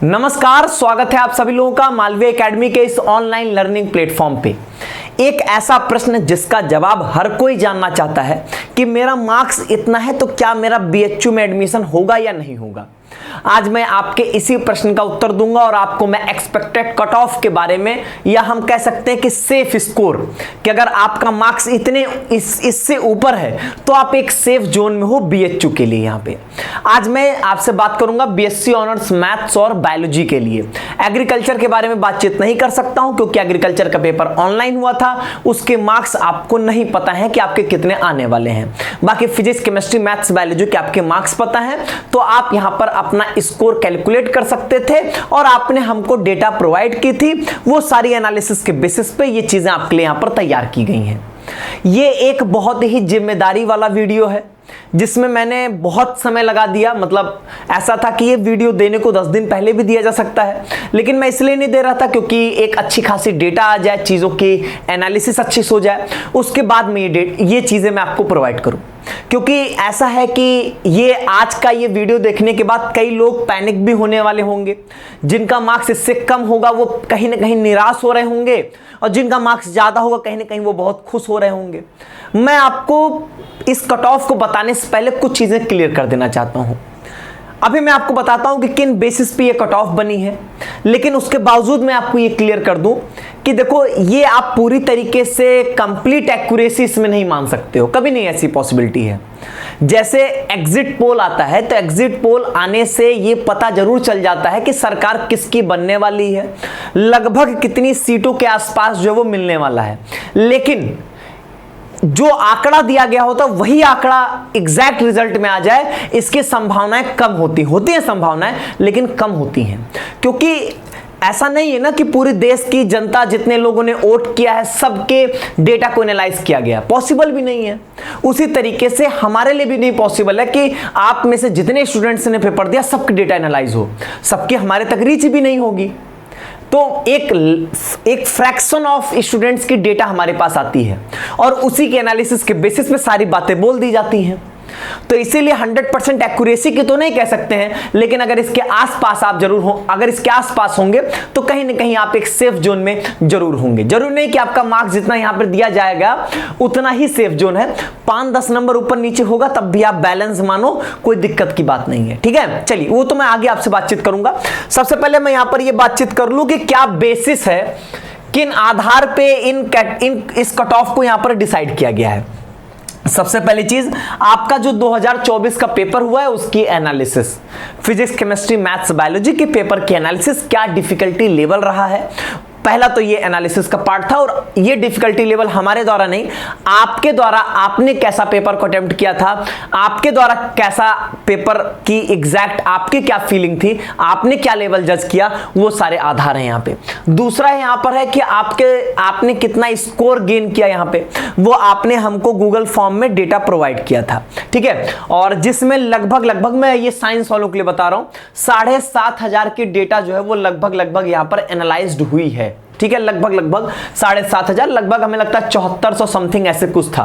नमस्कार, स्वागत है आप सभी लोगों का मालवीय एकेडमी के इस ऑनलाइन लर्निंग प्लेटफॉर्म पे। एक ऐसा प्रश्न जिसका जवाब हर कोई जानना चाहता है कि मेरा मार्क्स इतना है तो क्या मेरा बीएचयू में एडमिशन होगा या नहीं होगा। आज मैं आपके इसी प्रश्न का उत्तर दूंगा और आपको मैं एक्सपेक्टेड कट ऑफ के बारे में, या हम कह सकते हैं कि सेफ स्कोर, कि अगर आपका मार्क्स इतने इससे ऊपर है तो आप एक सेफ जोन में हो बीएचयू के लिए। यहाँ पे आज मैं आपसे बात करूंगा बीएससी ऑनर्स मैथ्स और बायोलॉजी के लिए। एग्रीकल्चर के बारे में बातचीत नहीं कर सकता हूं क्योंकि एग्रीकल्चर का पेपर ऑनलाइन हुआ था, उसके मार्क्स आपको नहीं पता है कि आपके कितने आने वाले हैं। बाकी फिजिक्स, केमिस्ट्री, मैथ्स, बायोलॉजी के आपके मार्क्स पता है तो आप यहां पर अपना स्कोर कैलकुलेट कर सकते थे और आपने हमको डेटा प्रोवाइड की थी। वो सारी एनालिसिस के बेसिस पे ये चीजें आपके लिए यहां पर तैयार की गई हैं। ये एक बहुत ही जिम्मेदारी वाला वीडियो है जिसमें मैंने बहुत समय लगा दिया। मतलब ऐसा था कि ये वीडियो देने को 10 दिन पहले भी दिया जा सकता है, लेकिन मैं इसलिए नहीं दे रहा था क्योंकि एक अच्छी खासी डेटा आ जाए, चीज़ों की एनालिसिस अच्छी हो जाए, उसके बाद में ये चीज़ें मैं आपको प्रोवाइड करूं। क्योंकि ऐसा है कि ये आज का ये वीडियो देखने के बाद कई लोग पैनिक भी होने वाले होंगे। जिनका मार्क्स इससे कम होगा वो कहीं ना कहीं निराश हो रहे होंगे और जिनका मार्क्स ज़्यादा होगा कहीं ना कहीं वो बहुत खुश हो रहे होंगे। मैं आपको इस कट ऑफ को बताने से पहले कुछ चीज़ें क्लियर कर देना चाहता हूँ। अभी मैं आपको बताता हूं कि किन बेसिस पे ये कट ऑफ बनी है, लेकिन उसके बावजूद मैं आपको ये क्लियर कर दूं कि देखो, ये आप पूरी तरीके से कंप्लीट एक्यूरेसी इसमें नहीं मान सकते हो, कभी नहीं ऐसी पॉसिबिलिटी है। जैसे एग्जिट पोल आता है तो एग्जिट पोल आने से ये पता जरूर चल जाता है कि सरकार किसकी बनने वाली है, लगभग कितनी सीटों के आसपास जो वो मिलने वाला है, लेकिन जो आंकड़ा दिया गया होता वही आंकड़ा एग्जैक्ट रिजल्ट में आ जाए, इसकी संभावनाएं कम होती हैं संभावनाएं, लेकिन कम होती हैं। क्योंकि ऐसा नहीं है ना कि पूरे देश की जनता, जितने लोगों ने वोट किया है, सबके डेटा को एनालाइज किया गया, पॉसिबल भी नहीं है। उसी तरीके से हमारे लिए भी नहीं पॉसिबल है कि आप में से जितने स्टूडेंट्स ने पेपर दिया सबके डेटा एनालाइज हो, सबके हमारे तक रीच भी नहीं होगी। तो एक फ्रैक्शन ऑफ स्टूडेंट्स की डेटा हमारे पास आती है और उसी के एनालिसिस के बेसिस पे सारी बातें बोल दी जाती हैं। तो इसीलिए 100% एक्यूरेसी की तो नहीं कह सकते हैं, लेकिन अगर इसके आसपास आप जरूर हो, अगर इसके आसपास होंगे तो कहीं ना कहीं आप एक सेफ जोन में जरूर होंगे। जरूर नहीं कि आपका मार्क्स जितना यहां पर दिया जाएगा उतना ही सेफ जोन है, 5-10 नंबर ऊपर नीचे होगा तब भी आप बैलेंस मानो, कोई दिक्कत की बात नहीं है। ठीक है, चलिए वो तो मैं आगे आपसे बातचीत करूंगा। सबसे पहले मैं यहां पर यह बातचीत कर लूं कि क्या बेसिस है, किन आधार पे इस कट ऑफ को यहां पर डिसाइड किया गया है। सबसे पहली चीज, आपका जो 2024 का पेपर हुआ है उसकी analysis, physics, chemistry, maths, biology के पेपर की एनालिसिस, क्या डिफिकल्टी लेवल रहा है। पहला तो ये एनालिसिस का पार्ट था और ये डिफिकल्टी लेवल हमारे द्वारा नहीं, आपके द्वारा, आपने कैसा पेपर को अटेम्प्ट किया था, आपके द्वारा कैसा पेपर की एग्जैक्ट आपकी क्या फीलिंग थी, आपने क्या लेवल जज किया, वो सारे आधार हैं यहाँ पे। दूसरा यहाँ पर है कि आपने कितना स्कोर गेन किया, यहाँ पे वो आपने हमको गूगल फॉर्म में डेटा प्रोवाइड किया था। ठीक है, और जिसमें लगभग मैं ये साइंस वालों के लिए बता रहा हूँ, 7,500 की डेटा जो है वो लगभग यहाँ पर एनालाइज्ड हुई है। ठीक है, लगभग 7,500, लगभग हमें लगता है 7400 समथिंग ऐसे कुछ था।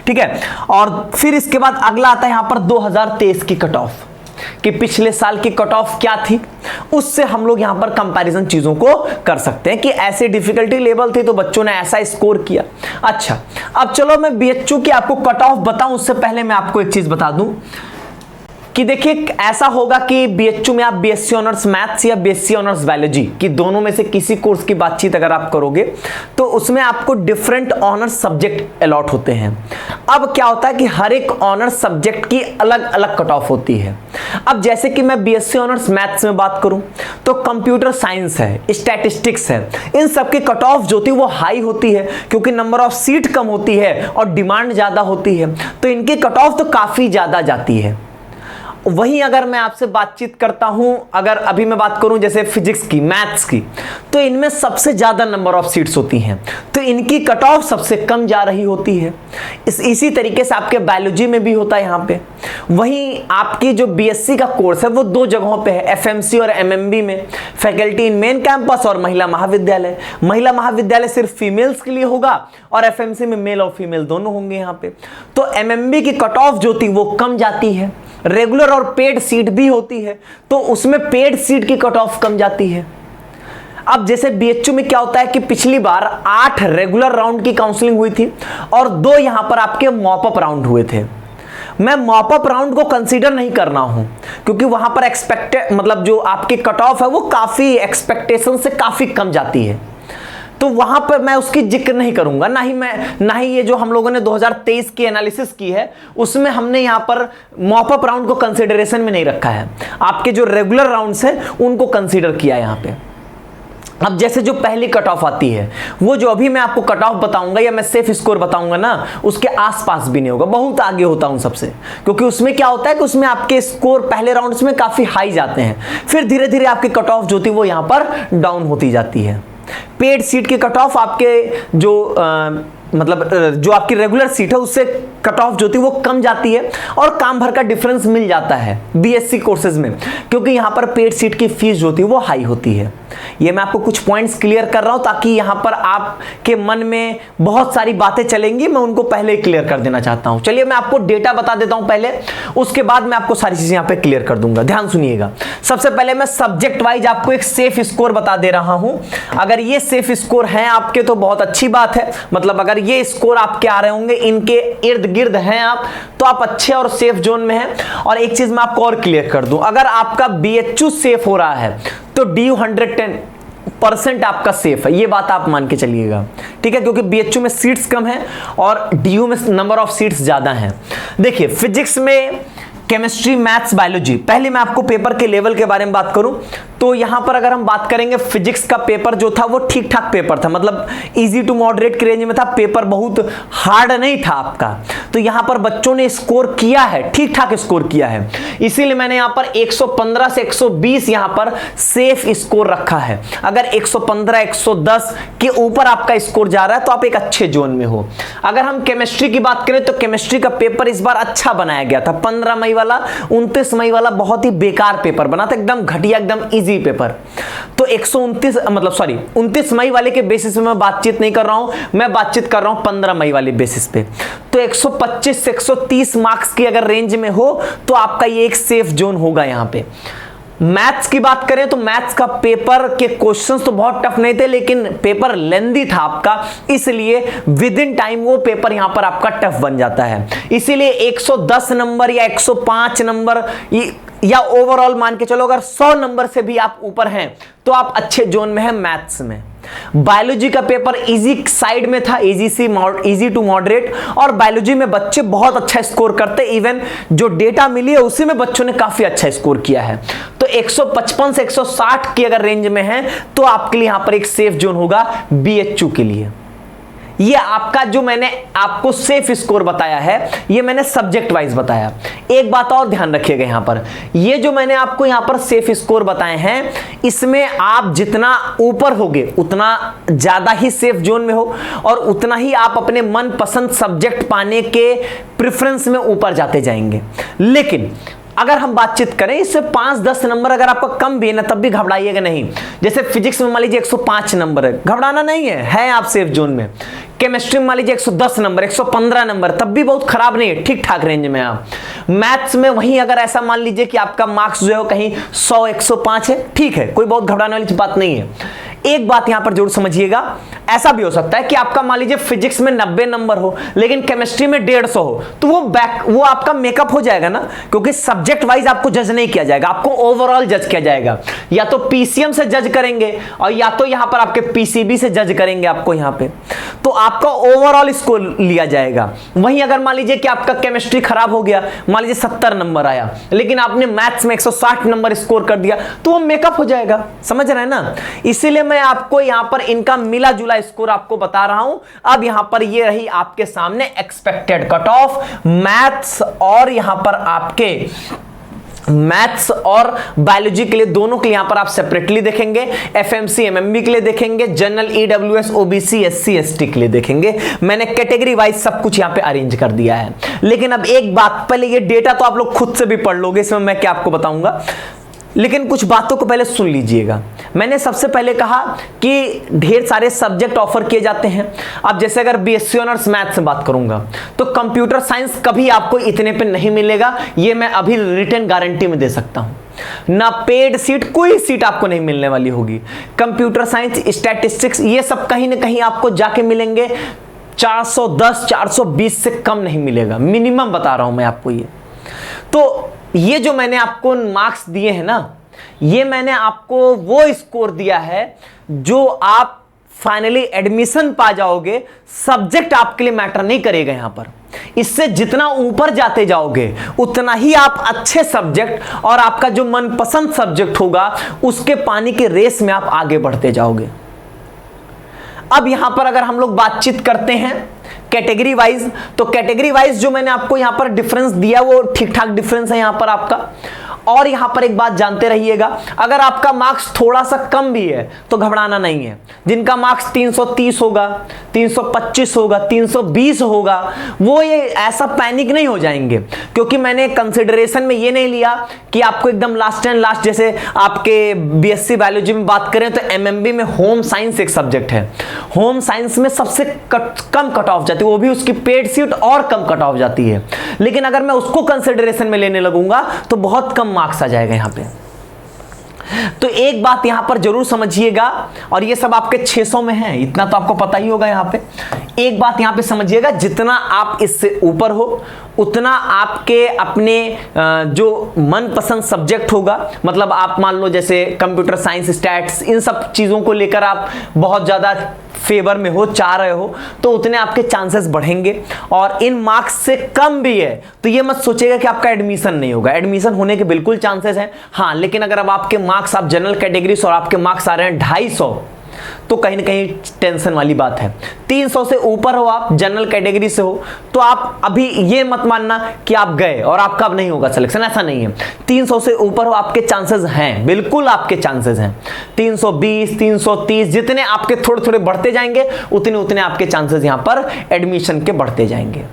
ठीक है, और फिर इसके बाद अगला आता है यहां पर 2023 की कट ऑफ, कि पिछले साल की कट ऑफ क्या थी, उससे हम लोग यहां पर कंपैरिजन चीजों को कर सकते हैं कि ऐसे डिफिकल्टी लेवल थी तो बच्चों ने ऐसा स्कोर किया। अच्छा, अब चलो मैं बीएचयू की आपको कट ऑफ बताऊं, उससे पहले मैं आपको एक चीज बता दूं कि देखिए, ऐसा होगा कि बीएचयू में आप बीएससी ऑनर्स मैथ्स या बीएससी ऑनर्स बायोलॉजी की दोनों में से किसी कोर्स की बातचीत अगर आप करोगे तो उसमें आपको डिफरेंट ऑनर्स सब्जेक्ट अलॉट होते हैं। अब क्या होता है कि हर एक ऑनर्स सब्जेक्ट की अलग अलग कट ऑफ होती है। अब जैसे कि मैं बीएससी ऑनर्स मैथ्स में बात करूं तो कंप्यूटर साइंस है, स्टैटिस्टिक्स है, इन सब की कट ऑफ जो थी वो हाई होती है क्योंकि नंबर ऑफ सीट कम होती है और डिमांड ज्यादा होती है, तो इनकी कट ऑफ तो काफी ज्यादा जाती है। वहीं अगर मैं आपसे बातचीत करता हूं, अगर अभी मैं बात करूं जैसे फिजिक्स की, मैथ्स की, तो इनमें सबसे ज्यादा नंबर ऑफ सीट्स होती हैं, तो इनकी कट ऑफ सबसे कम जा रही होती है। इसी तरीके से आपके बायोलॉजी में भी होता है यहाँ पे। वहीं आपकी जो बीएससी का कोर्स है वो 2 जगहों पे है, एफएमसी और एमएमबी में, फैकल्टी इन मेन कैंपस और महिला महाविद्यालय। महिला महाविद्यालय सिर्फ फीमेल्स के लिए होगा और एफएमसी में मेल और फीमेल दोनों होंगे यहाँ पे। तो एमएमबी की कट ऑफ जो थी वो कम जाती है, रेगुलर और पेड सीट भी होती है, तो उसमें पेड सीट की कट ऑफ कम जाती है। अब जैसे बीएचयू में क्या होता है कि पिछली बार 8 रेगुलर राउंड की काउंसलिंग हुई थी और 2 यहां पर आपके मॉपअप राउंड हुए थे। मैं मॉपअप राउंड को कंसीडर नहीं कर रहा हूं क्योंकि वहां पर एक्सपेक्टेड मतलब जो आपकी कट ऑफ है वो काफी एक्सपेक्टेशन से काफी कम जाती है, तो वहां पर मैं उसकी जिक्र नहीं करूंगा। ना ही ये जो हम लोगों ने 2023 की एनालिसिस की है उसमें हमने यहां पर मॉपअप राउंड को कंसीडरेशन में नहीं रखा है, आपके जो रेगुलर राउंड्स हैं उनको कंसीडर किया यहां पे। अब जैसे जो पहली कट ऑफ आती है वो जो अभी मैं आपको कट ऑफ बताऊंगा या मैं सेफ स्कोर बताऊंगा ना, उसके आसपास भी नहीं होगा, बहुत आगे होता हूं सबसे, क्योंकि उसमें क्या होता है कि उसमें आपके स्कोर पहले राउंड्स में काफी हाई जाते हैं, फिर धीरे धीरे आपकी कट ऑफ जो थी वो यहां पर डाउन होती जाती है। पेड सीट की कट ऑफ आपके जो मतलब जो आपकी रेगुलर सीट है उससे कट ऑफ जो थी वो कम जाती है और काम भर का डिफरेंस मिल जाता है बीएससी कोर्सेज में, क्योंकि यहां पर पेड सीट की फीस जो थी वो हाई होती है। ये मैं आपको कुछ पॉइंट्स क्लियर कर रहा हूं ताकि यहां पर आपके मन में बहुत सारी बातें चलेंगी, मैं उनको पहले ही क्लियर कर देना चाहता हूं। चलिए मैं आपको डेटा बता देता हूं पहले, उसके बाद मैं आपको सारी चीजें यहां पे क्लियर कर दूंगा। ध्यान सुनिएगा। सबसे पहले मैं सब्जेक्ट वाइज आपको एक सेफ स्कोर बता दे रहा हूं। अगर ये सेफ स्कोर है आपके तो बहुत अच्छी बात है, मतलब अगर ये स्कोर आपके आ रहे होंगे, इनके इर्द गिर्द हैं आप, तो आप अच्छे और सेफ जोन में हैं। और एक चीज मैं आपको और क्लियर कर दूं, अगर आपका बीएचयू सेफ हो रहा है तो डीयू 110% आपका सेफ है, ये बात आप मान के चलिएगा, ठीक है, क्योंकि बीएचयू में सीट्स कम है और डीयू में नंबर ऑफ सीट्स ज्यादा हैं। देखिए फिजिक्स में, केमिस्ट्री, मैथ्स, बायोलॉजी, पहले मैं आपको पेपर के लेवल के बारे में बात करूं तो यहां पर अगर हम बात करेंगे फिजिक्स का पेपर जो था वो ठीक ठाक पेपर था, मतलब इजी टू मॉडरेट की रेंज में था, पेपर बहुत हार्ड नहीं था आपका, तो यहां पर बच्चों ने स्कोर किया है, ठीक ठाक स्कोर किया है, इसीलिए मैंने यहां पर 115 से 120 यहां पर सेफ स्कोर रखा है। अगर 115 110 के ऊपर आपका स्कोर जा रहा है तो आप एक अच्छे जोन में हो। अगर हम केमिस्ट्री की बात करें तो केमिस्ट्री का पेपर इस बार अच्छा बनाया गया था, 15 मई वाला 29 मई वाला बहुत ही बेकार पेपर बना था, एकदम घटिया, एकदम इजी पेपर। तो 29 मई वाले के बेसिस पे मैं बातचीत नहीं कर रहा हूं, मैं बातचीत कर रहा हूं 15 मई वाले बेसिस पे। तो 125 से 130 मार्क्स की अगर रेंज में हो तो आपका ये एक सेफ जोन होगा यहां पे। मैथ्स की बात करें तो मैथ्स का पेपर के क्वेश्चंस तो बहुत टफ नहीं थे, लेकिन पेपर लेंदी था आपका, इसलिए विद इन टाइम वो पेपर यहां पर आपका टफ बन जाता है। इसीलिए 110 नंबर या 105 नंबर या ओवरऑल मान के चलो अगर 100 नंबर से भी आप ऊपर हैं तो आप अच्छे जोन में हैं मैथ्स में। बायोलॉजी का पेपर इजी साइड में था, इजी टू मॉडरेट, और बायोलॉजी में बच्चे बहुत अच्छा स्कोर करते, इवन जो डेटा मिली है उसी में बच्चों ने काफी अच्छा स्कोर किया है। तो 155 से 160 की अगर रेंज में है तो आपके लिए यहां पर एक सेफ जोन होगा बीएचयू के लिए। ये आपका जो मैंने आपको सेफ स्कोर बताया है ये मैंने सब्जेक्ट वाइज बताया। एक बात और ध्यान रखिएगा यहां पर, ये जो मैंने आपको यहां पर सेफ स्कोर बताए हैं इसमें आप जितना ऊपर होगे उतना ज्यादा ही सेफ जोन में हो और उतना ही आप अपने मनपसंद सब्जेक्ट पाने के प्रेफरेंस में ऊपर जाते जाएंगे। लेकिन अगर हम बातचीत करें इससे 5-10 नंबर अगर आपका कम भी है ना तब भी घबराइएगा नहीं। जैसे फिजिक्स में मान लीजिए 105 नंबर है, घबराना नहीं है आप सेफ जोन में। केमिस्ट्री में मान लीजिए 110 नंबर, 115 नंबर, तब भी बहुत खराब नहीं है, ठीक ठाक रेंज में आप। मैथ्स में वहीं अगर ऐसा मान लीजिए कि आपका मार्क्स जो है कहीं 100-105 है, ठीक है, कोई बहुत घबराने वाली बात नहीं है। एक बात यहां पर जरूर समझिएगा, ऐसा भी हो सकता है कि आपका मान लीजिए फिजिक्स में 90 नंबर हो लेकिन केमिस्ट्री में 150 हो, तो वो आपका मेकअप हो जाएगा ना, क्योंकि सब्जेक्ट वाइज आपको जज नहीं किया जाएगा, आपको ओवरऑल जज किया जाएगा। या तो पीसीएम से जज करेंगे और या तो यहां पर आपके पीसीबी से जज करेंगे आपको यहां पे, तो आपका ओवरऑल स्कोर लिया जाएगा। वहीं अगर मान लीजिए कि आपका केमिस्ट्री खराब हो गया, मान लीजिए 70 नंबर आया लेकिन आपने मैथ्स में 160 नंबर स्कोर कर दिया, तो वो मेकअप हो जाएगा, समझ रहे हैं ना। इसीलिए मैं आपको यहां पर इनका मिला जुला स्कोर आपको बता रहा हूं। अब यहां पर ये रही आपके सामने एक्सपेक्टेड कट ऑफ मैथ्स और यहां पर आपके मैथ्स और बायोलॉजी के लिए, दोनों के लिए यहां पर आप सेपरेटली देखेंगे, एफएमसी एमएमबी के लिए देखेंगे, general EWS OBC SC ST के लिए देखेंगे। मैंने कैटेगरी वाइज सब कुछ यहां पे अरेंज कर दिया है। लेकिन अब एक बात, पहले ये डेटा तो आप लोग खुद से भी पढ़ लोगे, इसमें मैं क्या आपको बताऊंगा, लेकिन कुछ बातों को पहले सुन लीजिएगा। मैंने सबसे पहले कहा कि ढेर सारे सब्जेक्ट ऑफर किए जाते हैं। अब जैसे अगर बीएससी ऑनर्स मैथ से बात करूंगा तो कंप्यूटर साइंस कभी आपको इतने पे नहीं मिलेगा, ये मैं अभी रिटन गारंटी में दे सकता हूं। ना पेड सीट, कोई सीट आपको नहीं मिलने वाली होगी। कंप्यूटर साइंस, स्टैटिस्टिक्स, ये सब कहीं ना कहीं आपको जाके मिलेंगे 410 420 से कम नहीं मिलेगा, मिनिमम बता रहा हूं मैं आपको। तो ये जो मैंने आपको मार्क्स दिए हैं ना, ये मैंने आपको वो स्कोर दिया है जो आप फाइनली एडमिशन पा जाओगे। सब्जेक्ट आपके लिए मैटर नहीं करेगा यहां पर। इससे जितना ऊपर जाते जाओगे उतना ही आप अच्छे सब्जेक्ट और आपका जो मनपसंद सब्जेक्ट होगा उसके पानी के रेस में आप आगे बढ़ते जाओगे। अब यहां पर अगर हम लोग बातचीत करते हैं कैटेगरी वाइज, तो कैटेगरी वाइज जो मैंने आपको यहां पर डिफरेंस दिया वो ठीक ठाक डिफरेंस है यहां पर आपका। और यहां पर एक बात जानते रहिएगा, अगर आपका मार्क्स थोड़ा सा कम भी है तो घबराना नहीं है। जिनका मार्क्स 330 होगा, 325 होगा, 320 होगा, वो ये ऐसा पैनिक नहीं हो जाएंगे, क्योंकि मैंने कंसिडरेशन में ये नहीं लिया कि आपको एकदम लास्ट एंड लास्ट, जैसे आपके बीएससी बायोलॉजी में बात करें तो एमएमबी में होम साइंस एक सब्जेक्ट है। होम साइंस में सबसे कम कट ऑफ जाती है, वो भी उसकी पेड सीट और कम कट ऑफ जाती है। लेकिन अगर मैं उसको कंसिडरेशन में लेने लगूंगा तो बहुत कम मार्क्स आ जाएगा यहां पे। तो एक बात यहां पर जरूर समझिएगा, और ये सब आपके 600 में है, इतना तो आपको पता ही होगा। यहां पे एक बात यहां पे समझिएगा, जितना आप इससे ऊपर हो उतना आपके अपने जो मनपसंद सब्जेक्ट होगा, मतलब आप मान लो जैसे कंप्यूटर साइंस, स्टैट्स, इन सब चीजों को लेकर आप बहुत ज्यादा फेवर में हो, चाह रहे हो, तो उतने आपके चांसेस बढ़ेंगे। और इन मार्क्स से कम भी है तो ये मत सोचिएगा कि आपका एडमिशन नहीं होगा, एडमिशन होने के बिल्कुल चांसेस हैं। हाँ, लेकिन अगर अब आपके मार्क्स, आप जनरल कैटेगरी से और आपके मार्क्स आ रहे हैं 250, तो कहीं ना कहीं टेंशन वाली बात है। 300 से ऊपर हो, आप जनरल कैटेगरी से हो, तो आप अभी ये मत मानना कि आप गए और आपका अब नहीं होगा सिलेक्शन, ऐसा नहीं है। 300 से ऊपर हो, आपके चांसेस हैं, बिल्कुल आपके चांसेस हैं। 320, 330, जितने आपके थोड़े थोड़े बढ़ते जाएंगे उतने उतने आपके चांसेस यहां पर एडमिशन के बढ़ते जाएंगे।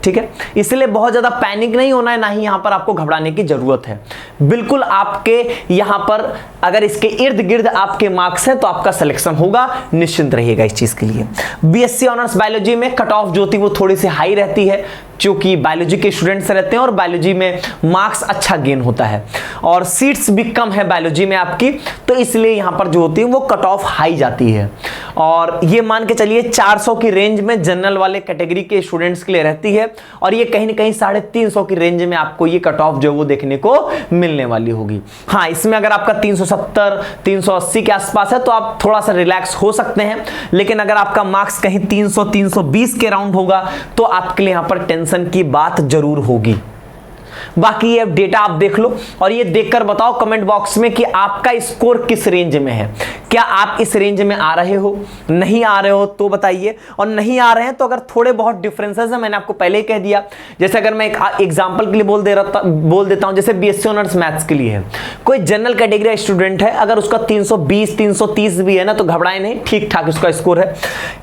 ठीक है, इसलिए बहुत ज्यादा पैनिक नहीं होना है, ना ही यहां पर आपको घबराने की जरूरत है। बिल्कुल आपके यहां पर अगर इसके इर्द गिर्द आपके मार्क्स हैं तो आपका सिलेक्शन होगा, निश्चिंत रहिएगा इस चीज के लिए। बीएससी ऑनर्स बायोलॉजी में कट ऑफ जो थी वो थोड़ी सी हाई रहती है, क्योंकि बायोलॉजी के स्टूडेंट्स रहते हैं और बायोलॉजी में मार्क्स अच्छा गेन होता है और सीट्स भी कम है बायोलॉजी में आपकी, तो इसलिए यहां पर जो होती है वो कट ऑफ हाई जाती है। और ये मान के चलिए 400 की रेंज में जनरल वाले कैटेगरी के स्टूडेंट्स के लिए रहती है, और ये कहीं ना कहीं 350 की रेंज में आपको ये कट ऑफ जो वो देखने को मिलने वाली होगी। हाँ, इसमें अगर आपका 370, 380 के आसपास है तो आप थोड़ा सा रिलैक्स हो सकते हैं, लेकिन अगर आपका मार्क्स कहीं 300, 320 के राउंड होगा तो आपके लिए यहां पर टेंशन की बात जरूर होगी। बाकी ये डेटा आप देख लो और ये देखकर बताओ कमेंट बॉक्स में कि आपका स्कोर किस रेंज में है। क्या आप इस रेंज में आ रहे हो, नहीं आ रहे हो तो बताइए, और नहीं आ रहे हैं तो अगर थोड़े बहुत डिफरेंसेस है, मैंने आपको पहले ही कह दिया। जैसे अगर मैं एक एग्जांपल के लिए बोल देता हूं, जैसे बीएससी ऑनर्स मैथ्स के लिए है, कोई जनरल कैटेगरी स्टूडेंट है, अगर उसका 320, 330 भी है ना तो घबराए नहीं, ठीक ठाक उसका स्कोर है।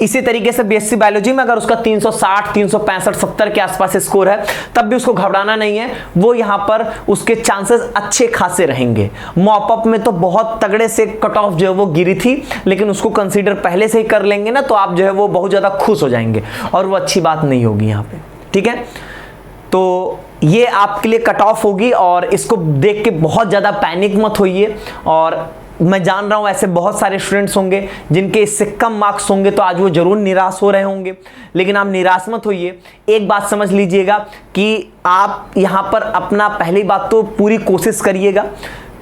इसी तरीके से बीएससी बायोलॉजी में अगर उसका 360, 365, 70 के आसपास स्कोर है, तब भी उसको घबराना नहीं है, वो यहां पर उसके चांसेस अच्छे खासे रहेंगे। मॉपअप में तो बहुत तगड़े से कट ऑफ जो है वो गिरी थी, लेकिन उसको कंसीडर पहले से ही कर लेंगे ना तो आप जो है वो बहुत ज्यादा खुश हो जाएंगे, और वो अच्छी बात नहीं होगी यहां पे। ठीक है, तो ये आपके लिए कट ऑफ होगी, और इसको देख के बहुत ज्यादा पैनिक मत होइए। और मैं जान रहा हूं ऐसे बहुत सारे स्टूडेंट्स होंगे जिनके इससे कम मार्क्स होंगे, तो आज वो जरूर निराश हो रहे होंगे, लेकिन आप निराश मत होइए। एक बात समझ लीजिएगा कि आप यहां पर अपना पहली बात तो पूरी कोशिश करिएगा,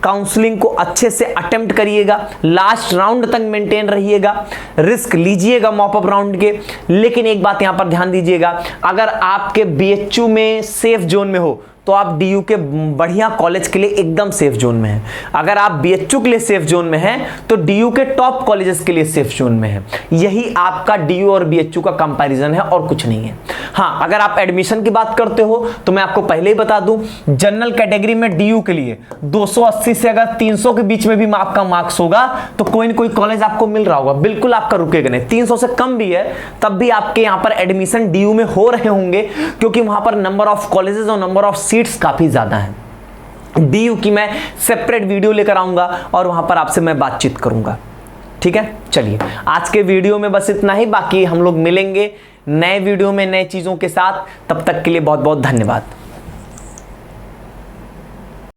काउंसलिंग को अच्छे से अटेम्प्ट करिएगा, लास्ट राउंड तक मेंटेन रहिएगा, रिस्क लीजिएगा मॉपअप राउंड के। लेकिन एक बात यहां पर ध्यान दीजिएगा, अगर आपके बीएचयू में सेफ जोन में हो तो आप डीयू के बढ़िया कॉलेज के लिए एकदम सेफ जोन में हैं। अगर आप बीएचयू के लिए सेफ जोन में हैं तो डीयू के टॉप कॉलेजेस के लिए सेफ जोन में है। यही आपका डीयू और बीएचयू का कंपैरिजन है और कुछ नहीं है। हाँ, अगर आप एडमिशन की बात करते हो तो मैं आपको पहले ही बता दूं, जनरल कैटेगरी में डीयू के लिए 280 से अगर 300 के बीच में भी आपका मार्क्स होगा तो कोई ना कोई कॉलेज आपको मिल रहा होगा, बिल्कुल आपका रुकेगा नहीं। 300 से कम भी है तब भी आपके यहां पर एडमिशन डीयू में हो रहे होंगे, क्योंकि वहां पर नंबर ऑफ कॉलेजेस और नंबर ऑफ सीट्स काफी ज्यादा हैं। DU की मैं सेपरेट वीडियो लेकर आऊंगा और वहां पर आपसे मैं बातचीत करूंगा। ठीक है, चलिए आज के वीडियो में बस इतना ही, बाकी हम लोग मिलेंगे नए वीडियो में नए चीजों के साथ। तब तक के लिए बहुत बहुत धन्यवाद।